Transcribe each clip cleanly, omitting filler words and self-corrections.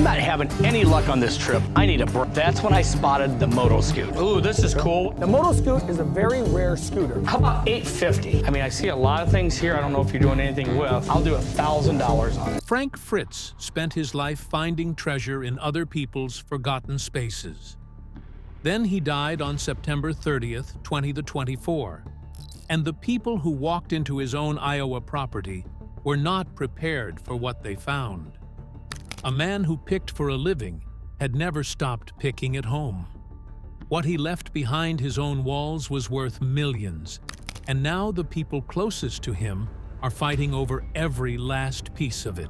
I'm not having any luck on this trip. I need a break. That's when I spotted the Moto Scoot. Ooh, this is cool. The Moto Scoot is a very rare scooter. How about $850? I mean, I see a lot of things here I don't know if you're doing anything with. I'll do $1,000 on it. Frank Fritz spent his life finding treasure in other people's forgotten spaces. Then he died on September 30th, 2024. And the people who walked into his own Iowa property were not prepared for what they found. A man who picked for a living had never stopped picking at home. What he left behind his own walls was worth millions, and now the people closest to him are fighting over every last piece of it.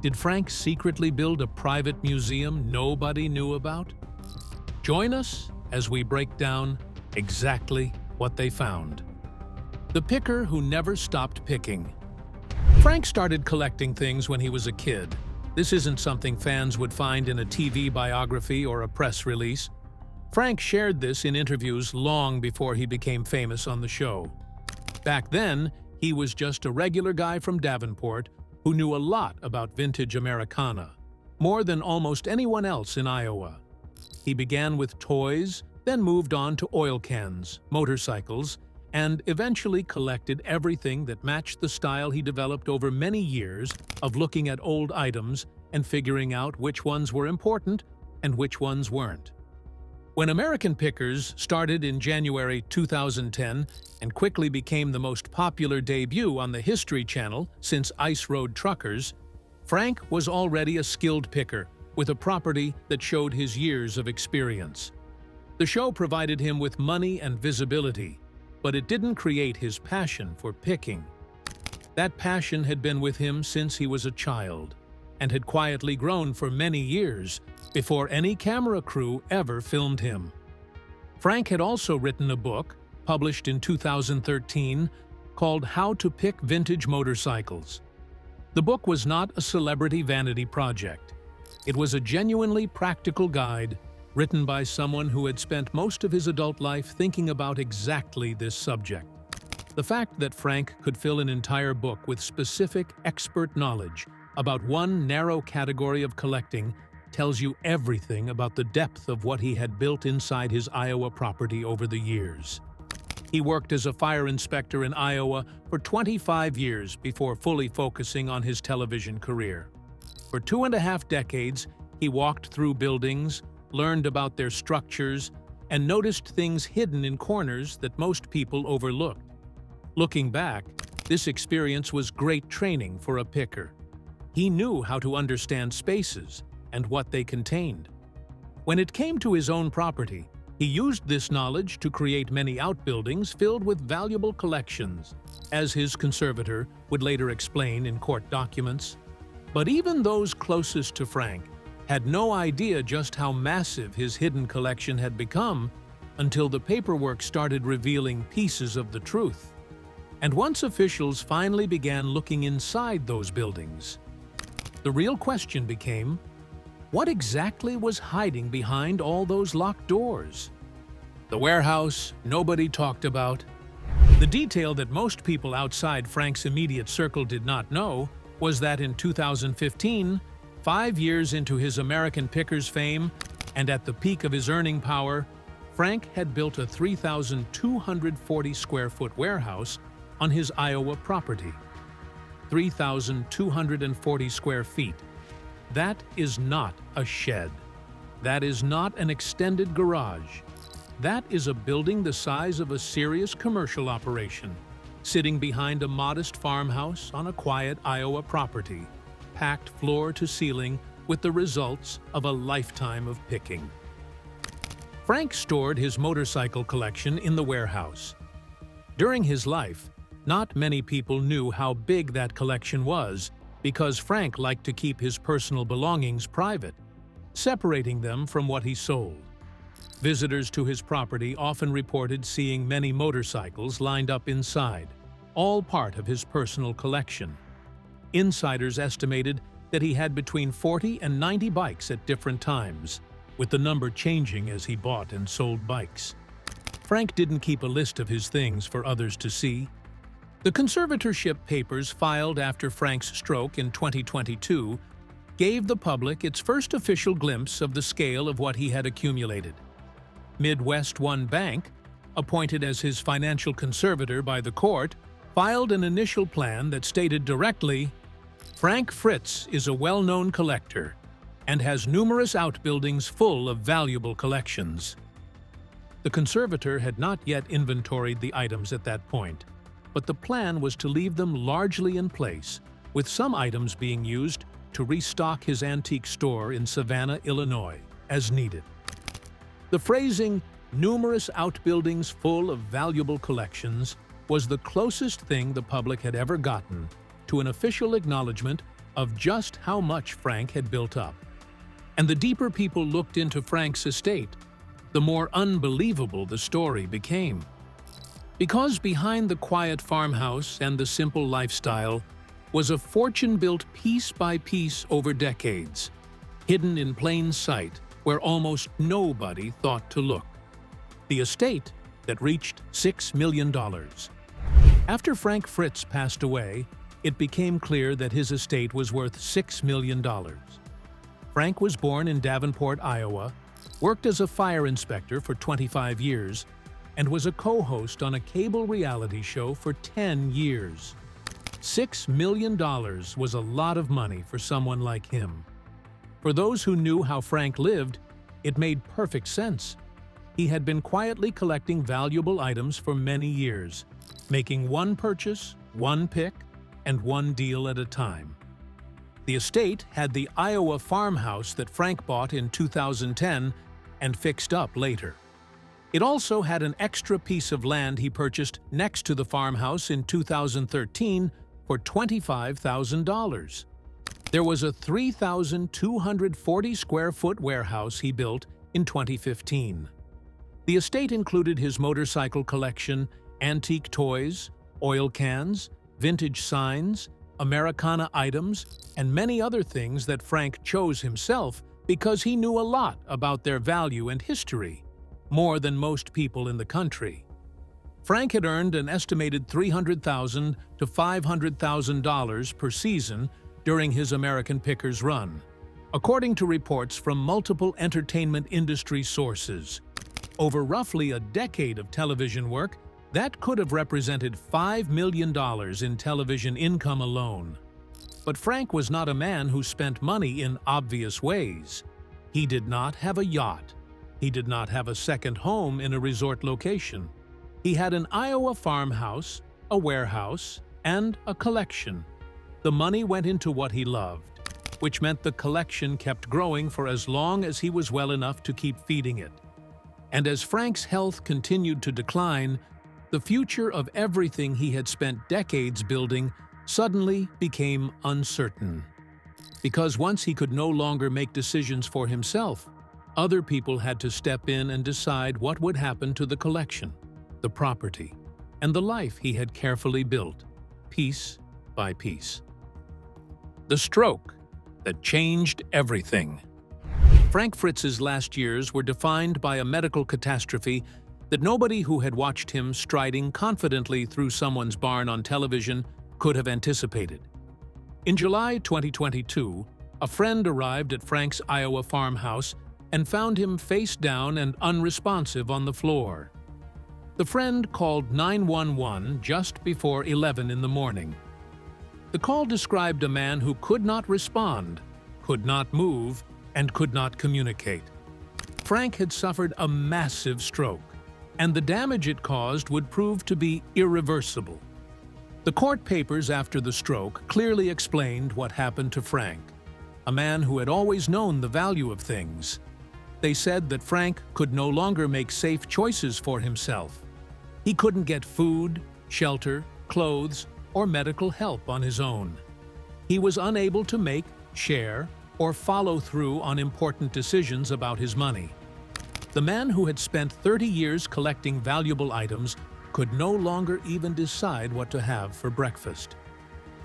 Did Frank secretly build a private museum nobody knew about? Join us as we break down exactly what they found. The picker who never stopped picking. Frank started collecting things when he was a kid. This isn't something fans would find in a TV biography or a press release. Frank shared this in interviews long before he became famous on the show. Back then, he was just a regular guy from Davenport who knew a lot about vintage Americana, more than almost anyone else in Iowa. He began with toys, then moved on to oil cans, motorcycles, and eventually collected everything that matched the style he developed over many years of looking at old items and figuring out which ones were important and which ones weren't. When American Pickers started in January 2010 and quickly became the most popular debut on the History Channel since Ice Road Truckers, Frank was already a skilled picker with a property that showed his years of experience. The show provided him with money and visibility, but it didn't create his passion for picking. That passion had been with him since he was a child and had quietly grown for many years before any camera crew ever filmed him. Frank had also written a book, published in 2013, called How to Pick Vintage Motorcycles. The book was not a celebrity vanity project. It was a genuinely practical guide written by someone who had spent most of his adult life thinking about exactly this subject. The fact that Frank could fill an entire book with specific expert knowledge about one narrow category of collecting tells you everything about the depth of what he had built inside his Iowa property over the years. He worked as a fire inspector in Iowa for 25 years before fully focusing on his television career. For 2.5 decades, he walked through buildings, learned about their structures, and noticed things hidden in corners that most people overlooked. Looking back, this experience was great training for a picker. He knew how to understand spaces and what they contained. When it came to his own property, he used this knowledge to create many outbuildings filled with valuable collections, as his conservator would later explain in court documents. But even those closest to Frank had no idea just how massive his hidden collection had become until the paperwork started revealing pieces of the truth. And once officials finally began looking inside those buildings, the real question became, what exactly was hiding behind all those locked doors? The warehouse nobody talked about. The detail that most people outside Frank's immediate circle did not know was that in 2015, 5 years into his American Pickers fame and at the peak of his earning power, Frank had built a 3,240 square foot warehouse on his Iowa property. 3,240 square feet. That is not a shed. That is not an extended garage. That is a building the size of a serious commercial operation, sitting behind a modest farmhouse on a quiet Iowa property, packed floor to ceiling with the results of a lifetime of picking. Frank stored his motorcycle collection in the warehouse. During his life, not many people knew how big that collection was because Frank liked to keep his personal belongings private, separating them from what he sold. Visitors to his property often reported seeing many motorcycles lined up inside, all part of his personal collection. Insiders estimated that he had between 40 and 90 bikes at different times, with the number changing as he bought and sold bikes. Frank didn't keep a list of his things for others to see. The conservatorship papers filed after Frank's stroke in 2022 gave the public its first official glimpse of the scale of what he had accumulated. Midwest One Bank, appointed as his financial conservator by the court, filed an initial plan that stated directly, "Frank Fritz is a well-known collector and has numerous outbuildings full of valuable collections." The conservator had not yet inventoried the items at that point, but the plan was to leave them largely in place, with some items being used to restock his antique store in Savannah, Illinois, as needed. The phrasing, "numerous outbuildings full of valuable collections," was the closest thing the public had ever gotten to an official acknowledgement of just how much Frank had built up. And the deeper people looked into Frank's estate, the more unbelievable the story became. Because behind the quiet farmhouse and the simple lifestyle was a fortune built piece by piece over decades, hidden in plain sight where almost nobody thought to look. The estate that reached $6 million. After Frank Fritz passed away, it became clear that his estate was worth $6 million. Frank was born in Davenport, Iowa, worked as a fire inspector for 25 years, and was a co-host on a cable reality show for 10 years. $6 million was a lot of money for someone like him. For those who knew how Frank lived, it made perfect sense. He had been quietly collecting valuable items for many years, making one purchase, one pick, and one deal at a time. The estate had the Iowa farmhouse that Frank bought in 2010 and fixed up later. It also had an extra piece of land he purchased next to the farmhouse in 2013 for $25,000. There was a 3,240-square-foot warehouse he built in 2015. The estate included his motorcycle collection, antique toys, oil cans, vintage signs, Americana items, and many other things that Frank chose himself because he knew a lot about their value and history, more than most people in the country. Frank had earned an estimated $300,000 to $500,000 per season during his American Pickers run, according to reports from multiple entertainment industry sources. Over roughly a decade of television work, that could have represented $5 million in television income alone. But Frank was not a man who spent money in obvious ways. He did not have a yacht. He did not have a second home in a resort location. He had an Iowa farmhouse, a warehouse, and a collection. The money went into what he loved, which meant the collection kept growing for as long as he was well enough to keep feeding it. And as Frank's health continued to decline, the future of everything he had spent decades building suddenly became uncertain. Because once he could no longer make decisions for himself, other people had to step in and decide what would happen to the collection, the property, and the life he had carefully built, piece by piece. The stroke that changed everything. Frank Fritz's last years were defined by a medical catastrophe that nobody who had watched him striding confidently through someone's barn on television could have anticipated. In July 2022, a friend arrived at Frank's Iowa farmhouse and found him face down and unresponsive on the floor. The friend called 911 just before 11 in the morning. The call described a man who could not respond, could not move, and could not communicate. Frank had suffered a massive stroke, and the damage it caused would prove to be irreversible. The court papers after the stroke clearly explained what happened to Frank, a man who had always known the value of things. They said that Frank could no longer make safe choices for himself. He couldn't get food, shelter, clothes, or medical help on his own. He was unable to make, share, or follow through on important decisions about his money. The man who had spent 30 years collecting valuable items could no longer even decide what to have for breakfast.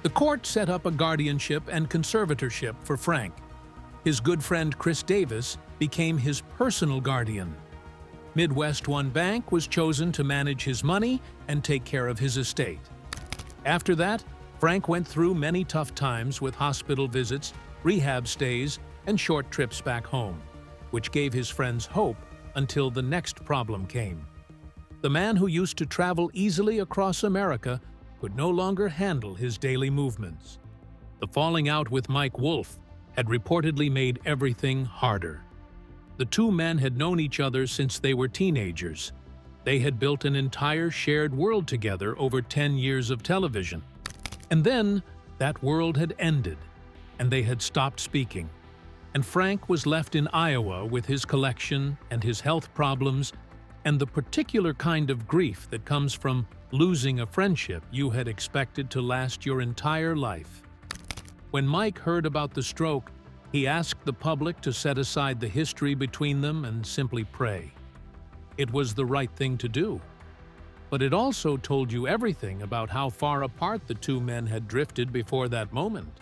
The court set up a guardianship and conservatorship for Frank. His good friend Chris Davis became his personal guardian. Midwest One Bank was chosen to manage his money and take care of his estate. After that, Frank went through many tough times with hospital visits rehab stays, and short trips back home, which gave his friends hope until the next problem came. The man who used to travel easily across America could no longer handle his daily movements. The falling out with Mike Wolfe had reportedly made everything harder. The two men had known each other since they were teenagers. They had built an entire shared world together over 10 years of television. And then that world had ended, and they had stopped speaking. And Frank was left in Iowa with his collection and his health problems and the particular kind of grief that comes from losing a friendship you had expected to last your entire life. When Mike heard about the stroke, he asked the public to set aside the history between them and simply pray. It was the right thing to do. But it also told you everything about how far apart the two men had drifted before that moment.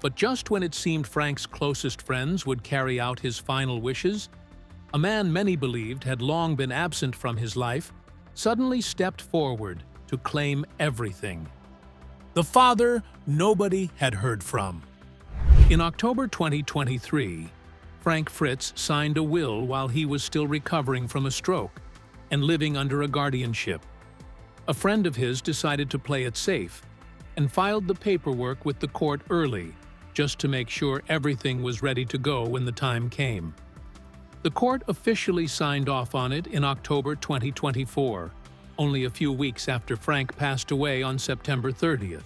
But just when it seemed Frank's closest friends would carry out his final wishes, a man many believed had long been absent from his life suddenly stepped forward to claim everything. The father nobody had heard from. In October 2023, Frank Fritz signed a will while he was still recovering from a stroke and living under a guardianship. A friend of his decided to play it safe and filed the paperwork with the court early, just to make sure everything was ready to go when the time came. The court officially signed off on it in October 2024, only a few weeks after Frank passed away on September 30th.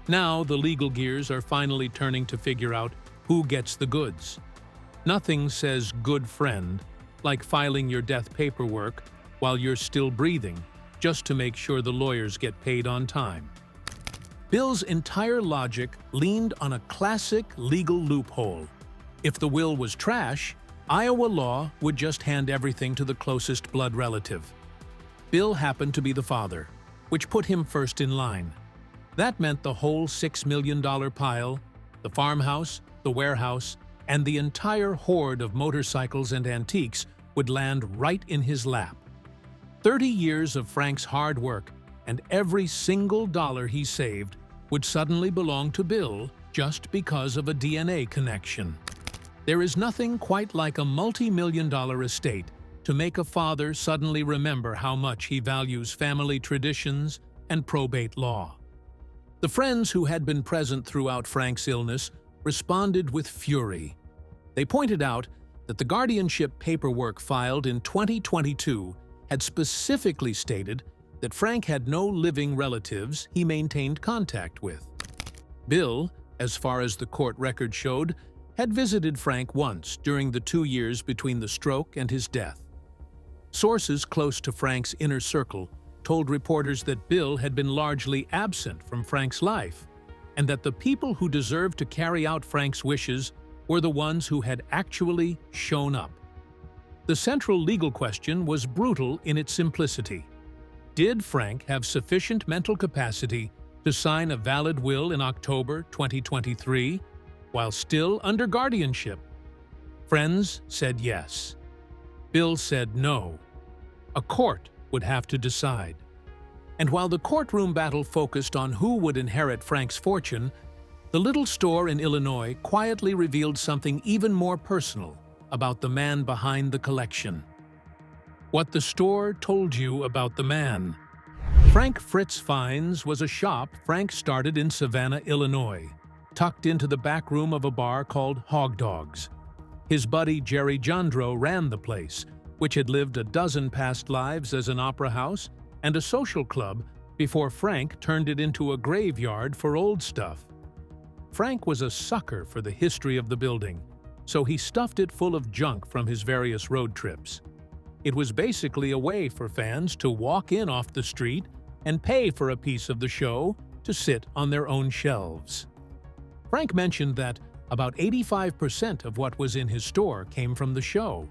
Now the legal gears are finally turning to figure out who gets the goods. Nothing says good friend like filing your death paperwork while you're still breathing, just to make sure the lawyers get paid on time. Bill's entire logic leaned on a classic legal loophole. If the will was trash, Iowa law would just hand everything to the closest blood relative. Bill happened to be the father, which put him first in line. That meant the whole $6 million pile, the farmhouse, the warehouse, and the entire hoard of motorcycles and antiques would land right in his lap. 30 years of Frank's hard work and every single dollar he saved would suddenly belong to Bill just because of a DNA connection. There is nothing quite like a multi-million-dollar estate to make a father suddenly remember how much he values family traditions and probate law. The friends who had been present throughout Frank's illness responded with fury. They pointed out that the guardianship paperwork filed in 2022 had specifically stated that Frank had no living relatives he maintained contact with. Bill, as far as the court record showed, had visited Frank once during the 2 years between the stroke and his death. Sources close to Frank's inner circle told reporters that Bill had been largely absent from Frank's life, and that the people who deserved to carry out Frank's wishes were the ones who had actually shown up. The central legal question was brutal in its simplicity. Did Frank have sufficient mental capacity to sign a valid will in October 2023 while still under guardianship? Friends said yes. Bill said no. A court would have to decide. And while the courtroom battle focused on who would inherit Frank's fortune, the little store in Illinois quietly revealed something even more personal about the man behind the collection. What the store told you about the man. Frank Fritz Finds was a shop Frank started in Savannah, Illinois, tucked into the back room of a bar called Hog Dogs. His buddy Jerry Jandro ran the place, which had lived a dozen past lives as an opera house and a social club before Frank turned it into a graveyard for old stuff. Frank was a sucker for the history of the building, so he stuffed it full of junk from his various road trips. It was basically a way for fans to walk in off the street and pay for a piece of the show to sit on their own shelves. Frank mentioned that about 85% of what was in his store came from the show,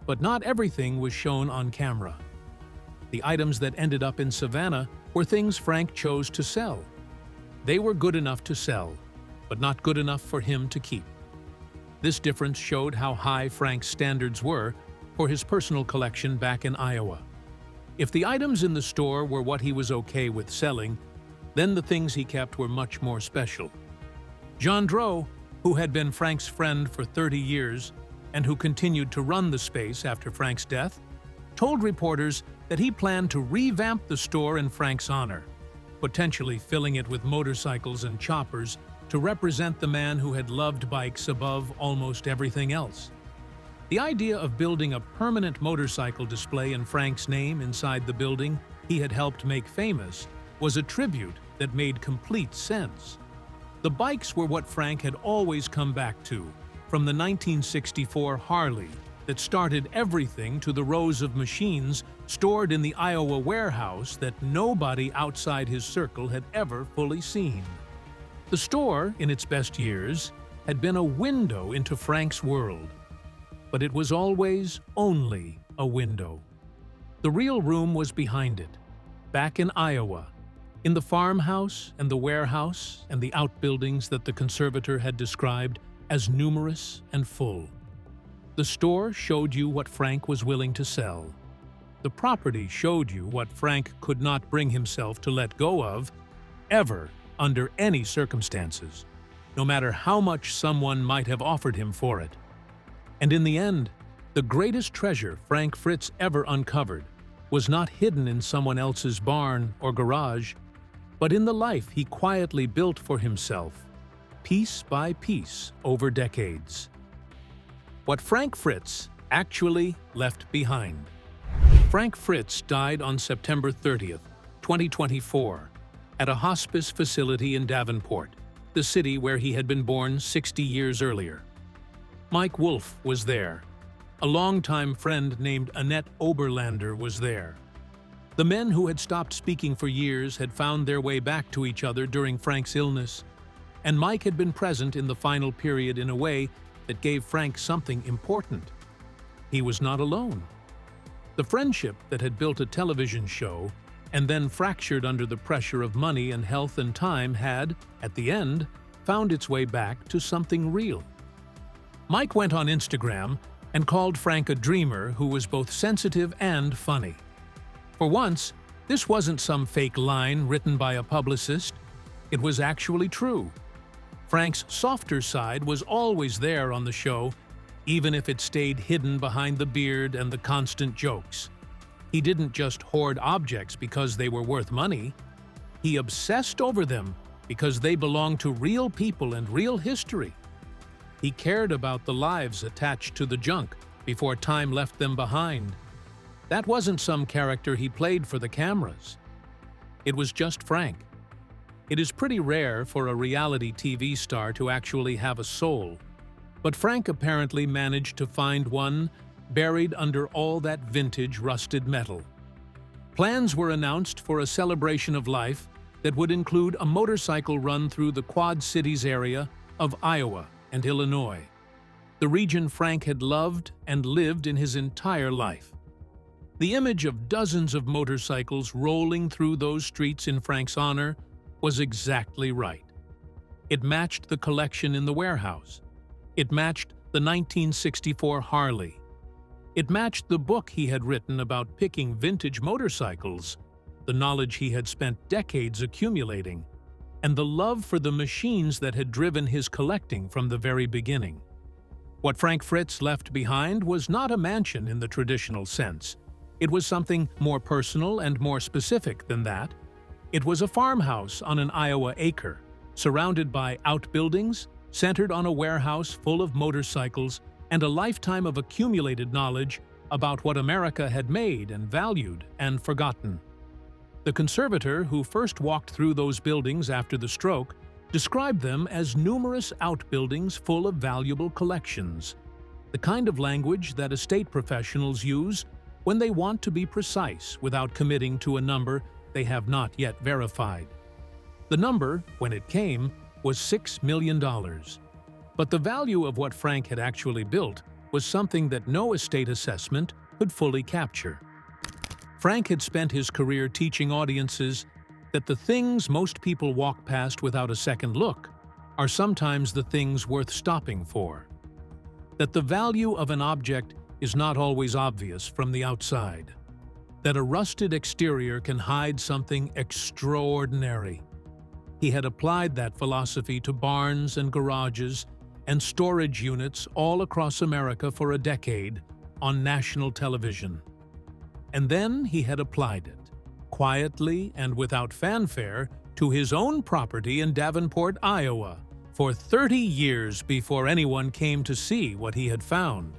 but not everything was shown on camera. The items that ended up in Savannah were things Frank chose to sell. They were good enough to sell, but not good enough for him to keep. This difference showed how high Frank's standards were for his personal collection back in Iowa. If the items in the store were what he was okay with selling, then the things he kept were much more special. Jandro who had been Frank's friend for 30 years and who continued to run the space after Frank's death, told reporters that he planned to revamp the store in Frank's honor, potentially filling it with motorcycles and choppers to represent the man who had loved bikes above almost everything else. The idea of building a permanent motorcycle display in Frank's name inside the building he had helped make famous was a tribute that made complete sense. The bikes were what Frank had always come back to, from the 1964 Harley that started everything to the rows of machines stored in the Iowa warehouse that nobody outside his circle had ever fully seen. The store, in its best years, had been a window into Frank's world. But it was always only a window. The real room was behind it, back in Iowa, in the farmhouse and the warehouse and the outbuildings that the conservator had described as numerous and full. The store showed you what Frank was willing to sell. The property showed you what Frank could not bring himself to let go of, ever, under any circumstances, no matter how much someone might have offered him for it. And in the end, the greatest treasure Frank Fritz ever uncovered was not hidden in someone else's barn or garage, but in the life he quietly built for himself, piece by piece over decades. What Frank Fritz actually left behind. Frank Fritz died on September 30th, 2024, at a hospice facility in Davenport, the city where he had been born 60 years earlier. Mike Wolfe was there. A longtime friend named Annette Oberlander was there. The men who had stopped speaking for years had found their way back to each other during Frank's illness, and Mike had been present in the final period in a way that gave Frank something important. He was not alone. The friendship that had built a television show and then fractured under the pressure of money and health and time had, at the end, found its way back to something real. Mike went on Instagram and called Frank a dreamer who was both sensitive and funny. For once, this wasn't some fake line written by a publicist. It was actually true. Frank's softer side was always there on the show, even if it stayed hidden behind the beard and the constant jokes. He didn't just hoard objects because they were worth money. He obsessed over them because they belonged to real people and real history. He cared about the lives attached to the junk before time left them behind. That wasn't some character he played for the cameras. It was just Frank. It is pretty rare for a reality TV star to actually have a soul, but Frank apparently managed to find one buried under all that vintage rusted metal. Plans were announced for a celebration of life that would include a motorcycle run through the Quad Cities area of Iowa and Illinois, the region Frank had loved and lived in his entire life. The image of dozens of motorcycles rolling through those streets in Frank's honor was exactly right. It matched the collection in the warehouse. It matched the 1964 Harley. It matched the book he had written about picking vintage motorcycles, the knowledge he had spent decades accumulating, and the love for the machines that had driven his collecting from the very beginning. What Frank Fritz left behind was not a mansion in the traditional sense. It was something more personal and more specific than that. It was a farmhouse on an Iowa acre, surrounded by outbuildings, centered on a warehouse full of motorcycles, and a lifetime of accumulated knowledge about what America had made and valued and forgotten. The conservator who first walked through those buildings after the stroke described them as numerous outbuildings full of valuable collections, the kind of language that estate professionals use when they want to be precise without committing to a number they have not yet verified. The number, when it came, was $6 million. But the value of what Frank had actually built was something that no estate assessment could fully capture. Frank had spent his career teaching audiences that the things most people walk past without a second look are sometimes the things worth stopping for. That the value of an object is not always obvious from the outside. That a rusted exterior can hide something extraordinary. He had applied that philosophy to barns and garages and storage units all across America for a decade on national television. And then he had applied it, quietly and without fanfare, to his own property in Davenport, Iowa, for 30 years before anyone came to see what he had found.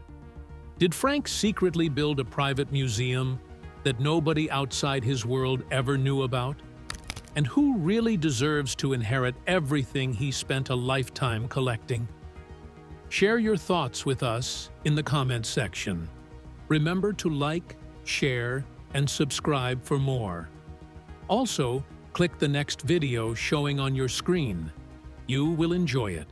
Did Frank secretly build a private museum that nobody outside his world ever knew about? And who really deserves to inherit everything he spent a lifetime collecting? Share your thoughts with us in the comments section. Remember to like, share, and subscribe for more. Also, click the next video showing on your screen. You will enjoy it.